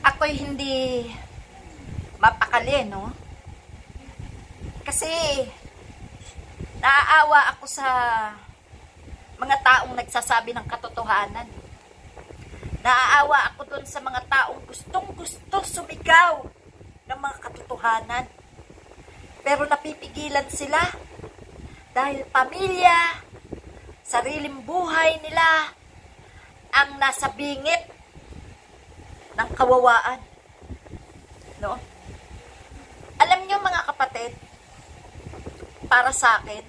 Ako'y hindi mapakali, no? Kasi naaawa ako sa mga taong nagsasabi ng katotohanan. Naaawa ako dun sa mga taong gustong-gusto sumigaw ng mga katotohanan. Pero napipigilan sila dahil pamilya, sariling buhay nila ang nasa bingit ng kawawaan. No? Alam niyo mga kapatid, para sa akin,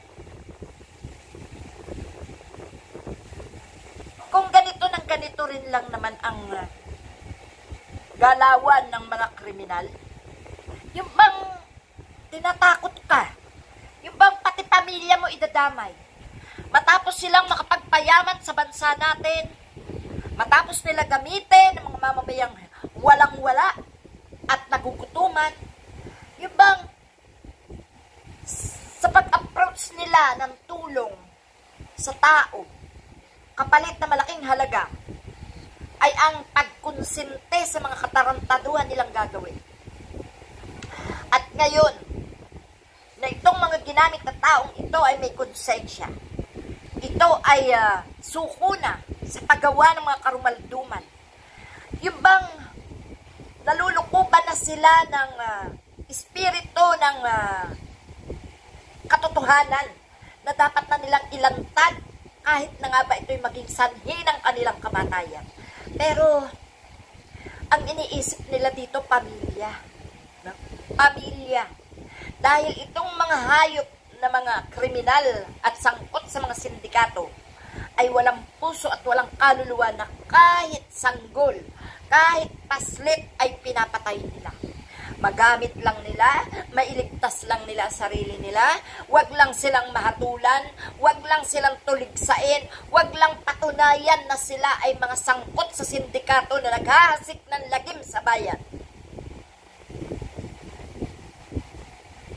kung ganito ng ganito rin lang naman ang galawan ng mga kriminal, yung bang tinatakot ka, yung bang pati pamilya mo idadamay, matapos silang makapagpayaman sa bansa natin, matapos nila gamitin ng mga mamamayang walang-wala at nagugutuman, yung bang sa pag-approach nila ng tulong sa tao, kapalit na malaking halaga, ay ang pagkonsente sa mga katarantaduhan nilang gagawin. At ngayon, na itong mga ginamit na taong ito ay may konsensya, ito ay suko na sa paggawa ng mga karumalduman. Yung bang nalulukuban na sila ng espiritu ng katotohanan na dapat na nilang ilantad kahit na nga ba ito'y maging sanhi ng kanilang kamatayan. Pero ang iniisip nila dito, pamilya. No? Pamilya. Dahil itong mga hayop na mga kriminal at sangkot sa mga sindikato ay walang puso at walang kaluluwa na kahit sanggol, kahit paslit ay pinapatay nila. Magamit lang nila, mailigtas lang nila ang sarili nila, wag lang silang mahatulan, wag lang silang tuligsain, wag lang patunayan na sila ay mga sangkot sa sindikato na naghahasik ng lagim sa bayan.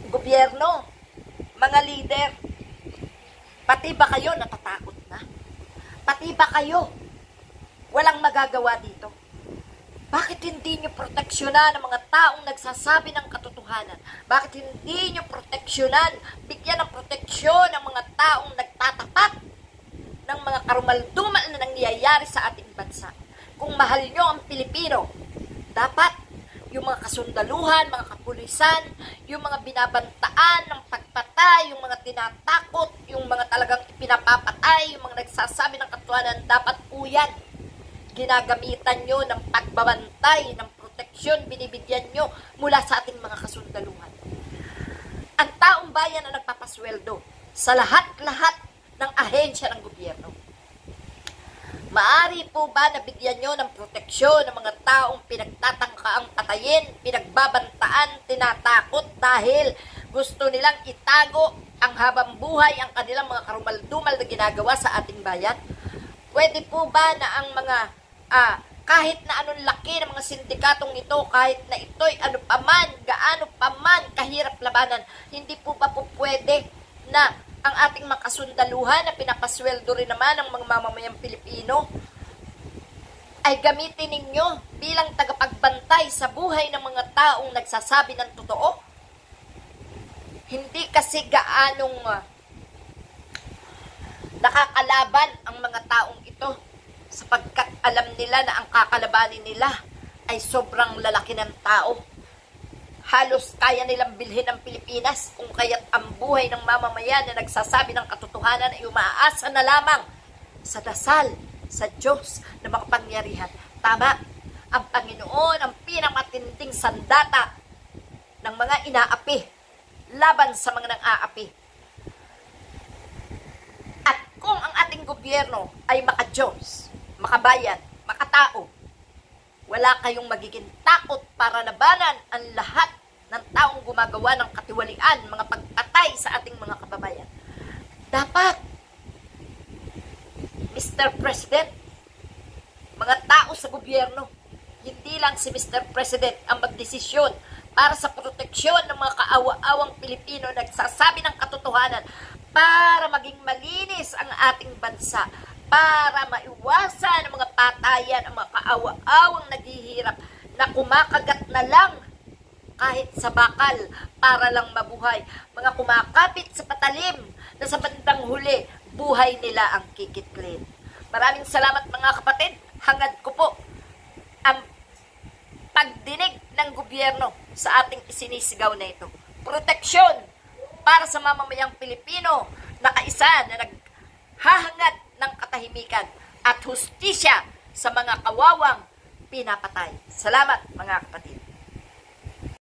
Gobyerno, mga lider, pati ba kayo natatakot na? Pati ba kayo walang magagawa dito? Bakit hindi nyo proteksyonan ang mga taong nagsasabi ng katotohanan? Bakit hindi nyo proteksyonan, bigyan ng proteksyon ang mga taong nagtatapat ng mga karumaldumal na nangyayari sa ating bansa? Kung mahal nyo ang Pilipino, dapat yung mga kasundaluhan, mga kapulisan, yung mga binabantaan ng pagpatay, yung mga tinatakot, yung mga talagang pinapapatay, yung mga nagsasabi ng katotohanan, dapat po yan ginagamitan nyo ng pagbabantay, ng proteksyon, binibigyan nyo mula sa ating mga kasundaluhan. Ang taong bayan ang nagpapasweldo sa lahat-lahat ng ahensya ng gobyerno. Maari po ba nabigyan nyo ng proteksyon ng mga taong pinagtatangkaang patayin, pinagbabantaan, tinatakot dahil gusto nilang itago ang habang buhay ang kanilang mga karumaldumal na ginagawa sa ating bayan? Pwede po ba na ang mga kahit na anong laki ng mga sindikatong ito, kahit na ito'y ano paman, gaano paman kahirap labanan, hindi po ba po pwede na ang ating makasundaluhan na pinapasweldo rin naman ng mga mamamayang Pilipino ay gamitin ninyo bilang tagapagbantay sa buhay ng mga taong nagsasabi ng totoo? Hindi kasi gaanong nakakalaban ang mga taong ito sapagkat alam nila na ang kakalabanin nila ay sobrang lalaki ng tao. Halos kaya nilang bilhin ang Pilipinas kung kaya't ang buhay ng mamamayan na nagsasabi ng katotohanan ay umaasa na lamang sa dasal, sa Diyos na makapangyarihan. Tama, ang Panginoon ang pinakamatinding sandata ng mga inaapi laban sa mga nang-aapi. At kung ang ating gobyerno ay maka-Diyos, makabayan, makatao, wala kayong magiging takot para labanan ang lahat ng taong gumagawa ng katiwalian, mga pagpatay sa ating mga kababayan. Dapat, Mr. President, mga tao sa gobyerno, hindi lang si Mr. President ang magdesisyon para sa proteksyon ng mga kaawa-awang Pilipino nagsasabi ng katotohanan para maging malinis ang ating bansa, para maiwasan ang mga patayan, ang mga kaawa-awang naghihirap na kumakagat na lang kahit sa bakal para lang mabuhay. Mga kumakapit sa patalim na sa bandang huli, buhay nila ang kikitlin. Maraming salamat mga kapatid. Hangad ko po ang pagdinig ng gobyerno sa ating isinisigaw na ito. Proteksyon para sa mamamayang Pilipino na kaisa na naghahangad ng katahimikan at hustisya sa mga kawawang pinapatay. Salamat mga kapatid.